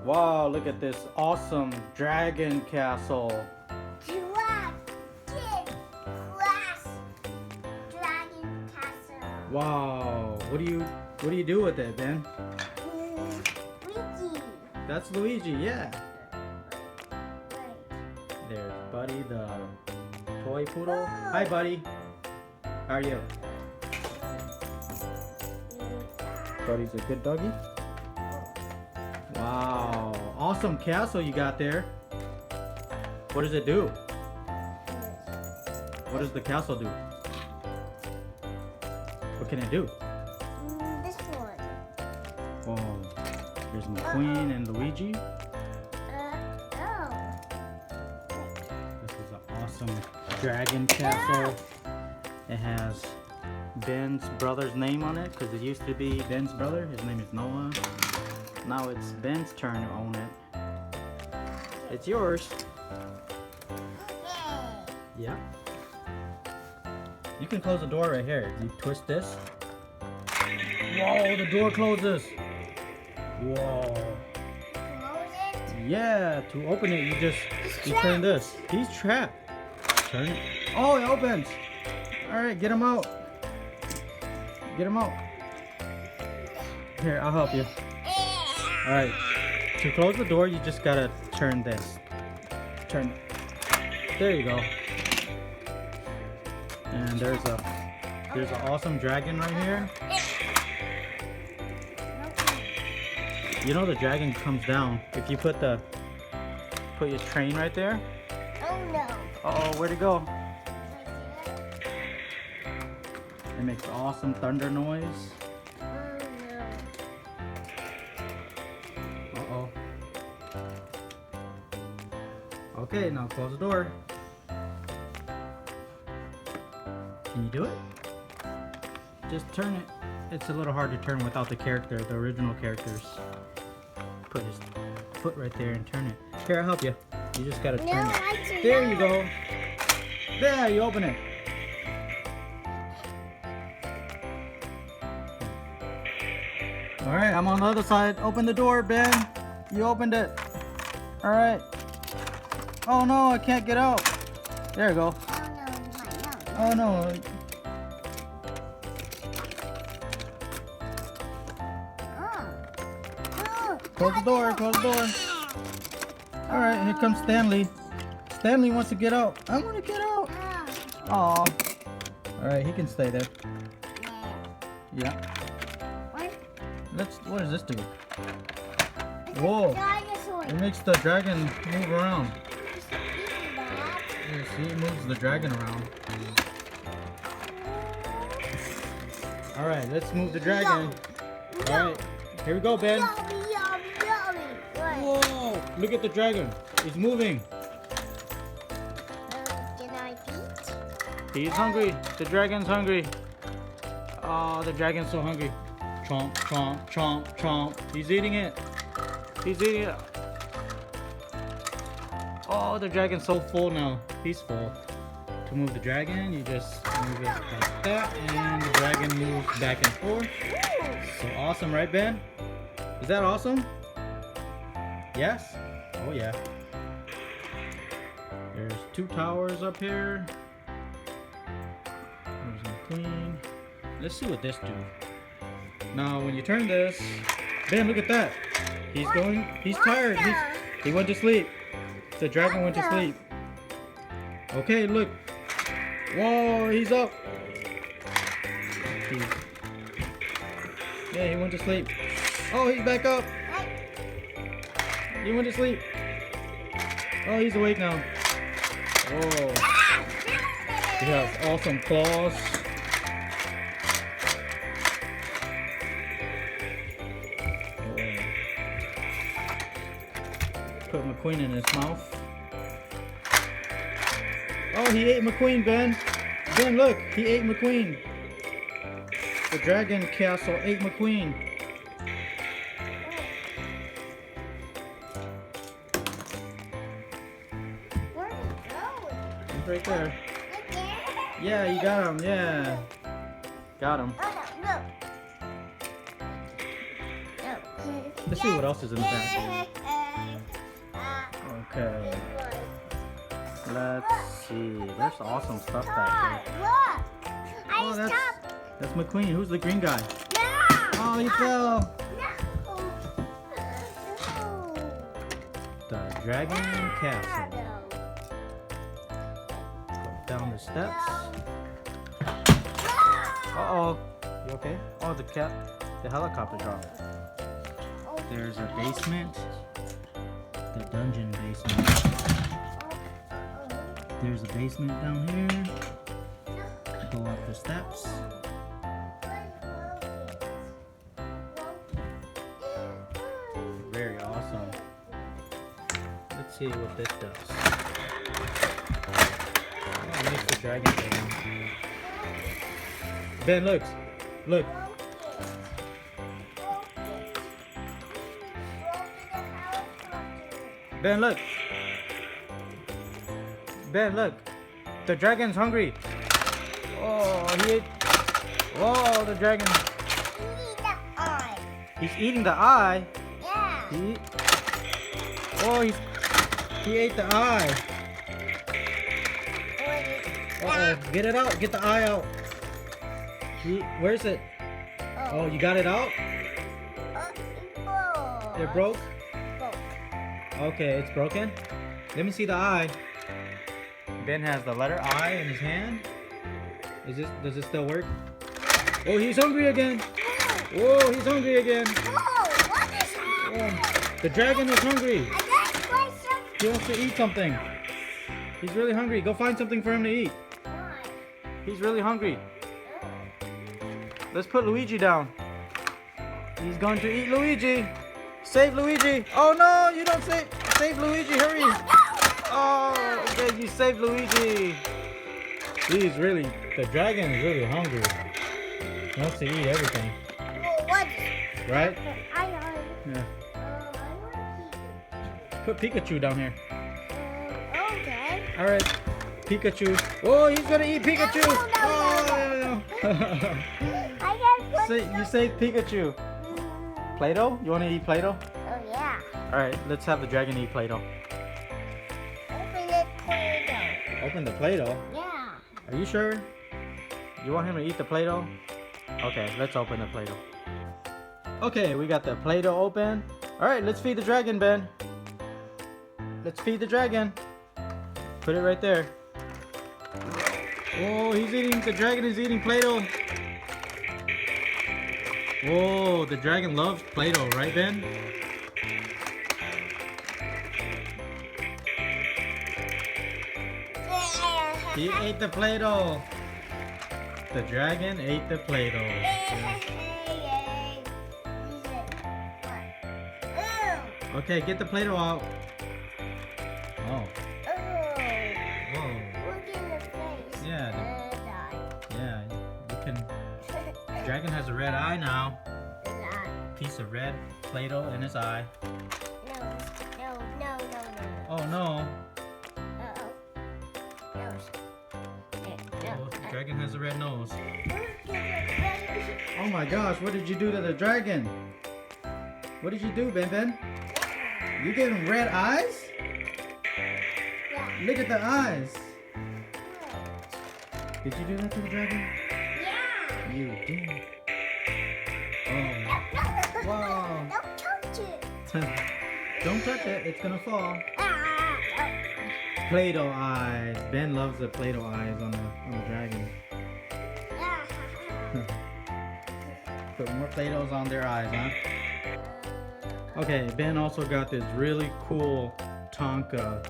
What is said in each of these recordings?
Wow, look at this awesome dragon castle. Dragon castle. Wow, what do you do with it, Ben? Luigi. That's Luigi, yeah. Right. There's Buddy the toy poodle. Hi, Buddy. How are you? Buddy's a good doggy. Wow, awesome castle you got there. What does it do? What does the castle do? What can it do? This one. Oh, there's McQueen and Luigi. Oh. This is an awesome dragon castle. It has Ben's brother's name on it because it used to be Ben's brother. His name is Noah. Now it's Ben's turn to own it. It's yours. Yeah. You can close the door right here. You twist this. Whoa, the door closes. Whoa. Close it. Yeah, to open it, you turn this. He's trapped. Turn it. Oh, it opens. All right, get him out. Get him out. Here, I'll help you. All right. To close the door, you just gotta turn this. Turn. There you go. And there's an awesome dragon right here. You know the dragon comes down if you put your train right there. Oh no. Uh-oh, where'd it go? It makes awesome thunder noise. Oh no. Uh-oh. Okay, now close the door. Can you do it? Just turn it. It's a little hard to turn without the original characters. Put his foot right there and turn it. Here, I'll help you. You just gotta turn it. There you go. There, you open it. Alright, I'm on the other side. Open the door, Ben. You opened it. Alright. Oh no, I can't get out. There you go. Oh no. Close the door, close the door. Alright, here comes Stanley. Stanley wants to get out. I want to get out. Aw. Alright, he can stay there. Yeah. What does this do? Whoa. It makes the dragon move around. Yeah, see, it moves the dragon around. Alright, let's move the dragon. Alright, here we go, Ben. Whoa! Look at the dragon. He's moving. Can I eat? He's hungry. The dragon's hungry. Oh, the dragon's so hungry. Chomp, chomp, chomp, chomp. He's eating it. He's eating it. Oh, the dragon's so full now. He's full. To move the dragon, you just move it like that, and the dragon moves back and forth. So awesome, right, Ben? Is that awesome? Yes? Oh yeah. There's 2 towers up here. There's McQueen. Let's see what this do. Now when you turn this, Ben, look at that. He's tired. He went to sleep. The dragon went to sleep. Okay, look. Whoa, he's up. Yeah, he went to sleep. Oh, he's back up. He went to sleep. Oh, he's awake now. Whoa. He has awesome claws. Put McQueen in his mouth. Oh, he ate McQueen, Ben. Ben, look, he ate McQueen. The dragon castle ate McQueen. Where did it go? He's right there. Right there? Yeah, you got him. Yeah. Got him. Oh, no. No. Let's see what else is in the back. Okay. Let's see. There's awesome stuff back here. Look! Oh, that's McQueen. Who's the green guy? No! Oh, he fell. No! The Dragon Castle. Go down the steps. Uh-oh. You okay? Oh, the helicopter dropped. There's a basement. The dungeon basement. There's a basement down here. Go up the steps. Very awesome. Let's see what this does. Oh, it makes the dragon thing. Ben, look. Look. Ben, look. Ben, look. The dragon's hungry. Oh, he ate. Whoa, the dragon. He's eating the eye. Yeah. Oh, he ate the eye. Uh-oh, get it out. Get the eye out. Where is it? Oh, you got it out? It broke? Okay, it's broken. Let me see the eye. Ben has the letter I in his hand. Does it still work? Oh, he's hungry again. Whoa, he's hungry again. Whoa, what is happening? Oh, the dragon is hungry. He wants to eat something. He's really hungry. Go find something for him to eat. He's really hungry. Let's put Luigi down. He's going to eat Luigi. Save Luigi. Oh no, you don't save Luigi. Hurry. Oh, okay, you saved Luigi. The dragon is really hungry. He wants to eat everything. Right? Yeah. Put Pikachu down here. Okay. Alright, Pikachu. Oh, he's gonna eat Pikachu. You saved Pikachu. Play-Doh? You want to eat Play-Doh? Oh yeah. Alright, let's have the dragon eat Play-Doh. Open the Play-Doh? Yeah. Are you sure? You want him to eat the Play-Doh? Okay, let's open the Play-Doh. Okay, we got the Play-Doh open. Alright, let's feed the dragon, Ben. Let's feed the dragon. Put it right there. Oh, the dragon is eating Play-Doh. Whoa, the dragon loves Play-Doh, right, Ben? He ate the Play-Doh. The dragon ate the Play-Doh. Yeah. Okay, get the Play-Doh out. Oh. Whoa. Look in the face. Yeah. Yeah. You can. Dragon has a red eye now. Piece of red Play-Doh in his eye. No. Oh no. No. Oh, the dragon has a red nose. Oh my gosh, what did you do to the dragon? What did you do, BenBen? You gave him red eyes? Yeah. Look at the eyes. Did you do that to the dragon? Yeah. You did. Oh. Wow. Don't touch it. Don't touch it, it's gonna fall. Play-Doh eyes. Ben loves the Play-Doh eyes on the dragon. Put more Play-Dohs on their eyes, huh? Okay, Ben also got this really cool Tonka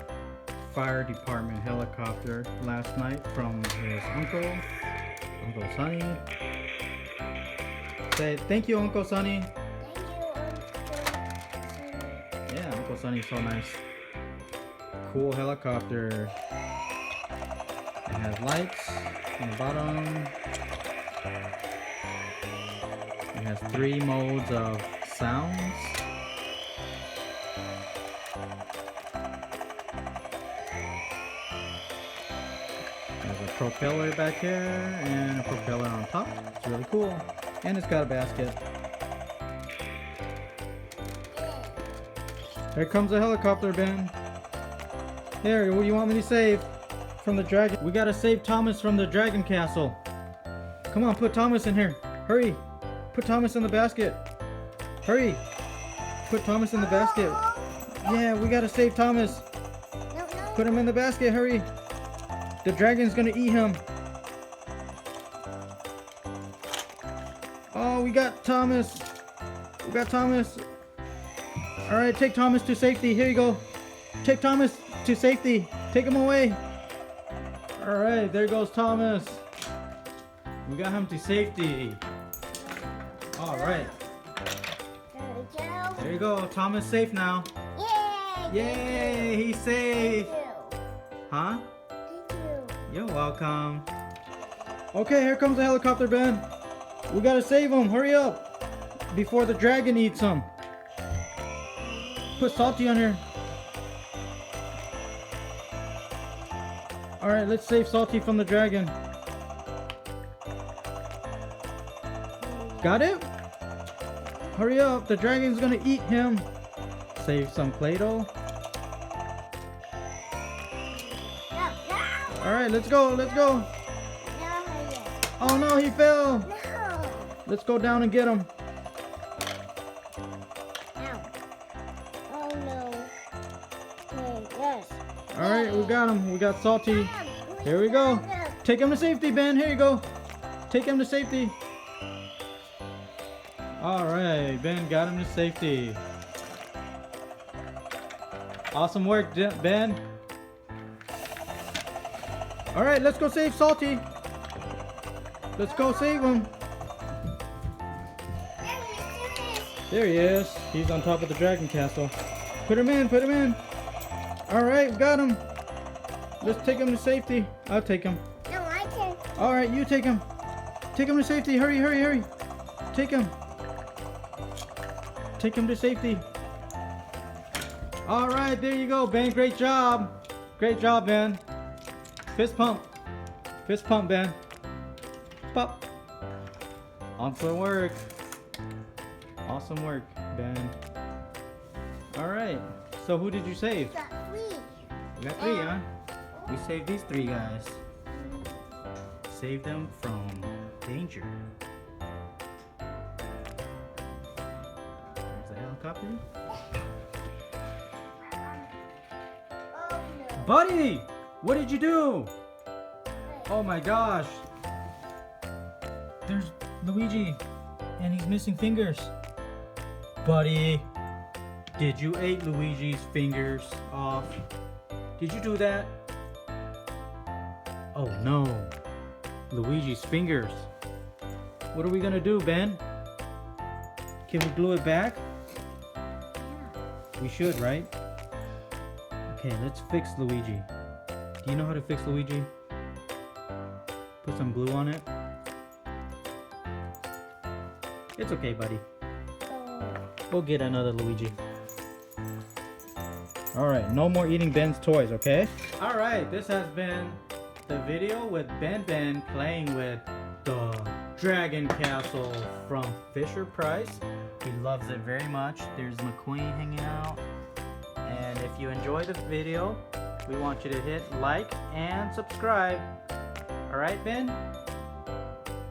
fire department helicopter last night from his Uncle Sonny. Say thank you, Uncle Sonny. Yeah, Uncle Sonny's so nice. Cool helicopter. It has lights on the bottom. It has 3 modes of sounds. There's a propeller back here and a propeller on top. It's really cool. And it's got a basket. Here comes the helicopter, Ben. Here, what do you want me to save from the dragon? We gotta save Thomas from the dragon castle. Come on, put Thomas in here. Hurry. Put Thomas in the basket. Hurry. Put Thomas in the basket. Yeah, we gotta save Thomas. No, no. Put him in the basket, hurry. The dragon's gonna eat him. Oh, we got Thomas. We got Thomas. Alright, take Thomas to safety. Here you go. Take Thomas to safety. Take him away. Alright, there goes Thomas. We got him to safety. Alright. There we go. There you go. Thomas safe now. Yay! Yay, he's safe. Thank you. Huh? Thank you. You're welcome. Okay, here comes the helicopter, Ben. We gotta save him. Hurry up. Before the dragon eats him. Put Salty on here. Alright, let's save Salty from the dragon. Got it? Hurry up. The dragon's gonna eat him. Save some Play-Doh. No, no. Alright, let's go. Let's go. No, hurry up. Oh no, he fell. No. Let's go down and get him. Ow. Oh no. Okay, yes. Alright, we got him. We got Salty. Mom, Here we go. got him. Take him to safety, Ben. Here you go. Take him to safety. Alright, Ben got him to safety. Awesome work, Ben. Alright, let's go save Salty. Let's go save him. There he is. He's on top of the dragon castle. Put him in, put him in. Alright, got him. Let's take him to safety. I'll take him. No, I can. Alright, you take him. Take him to safety. Hurry, hurry, hurry. Take him. Take him to safety. Alright, there you go, Ben. Great job. Great job, Ben. Fist pump. Fist pump, Ben. Pop. Awesome work. Awesome work, Ben. Alright, so who did you save? Got three. We got three, huh? We saved these three guys. Save them from danger. There's the helicopter. Oh no. Buddy! What did you do? Oh my gosh. There's Luigi. And he's missing fingers. Buddy, did you eat Luigi's fingers off? Did you do that? Oh no. Luigi's fingers. What are we gonna do, Ben? Can we glue it back? We should, right? Okay, let's fix Luigi. Do you know how to fix Luigi? Put some glue on it. It's okay, buddy. We'll get another Luigi. Alright, no more eating Ben's toys, okay? Alright, this has been the video with BenBen playing with the Dragon Castle from Fisher-Price. He loves it very much. There's McQueen hanging out. And if you enjoy the video, we want you to hit like and subscribe. Alright, Ben?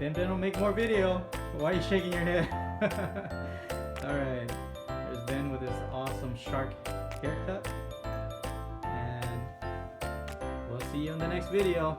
BenBen will make more video. Why are you shaking your head? Alright, there's Ben with his awesome shark haircut. And we'll see you in the next video.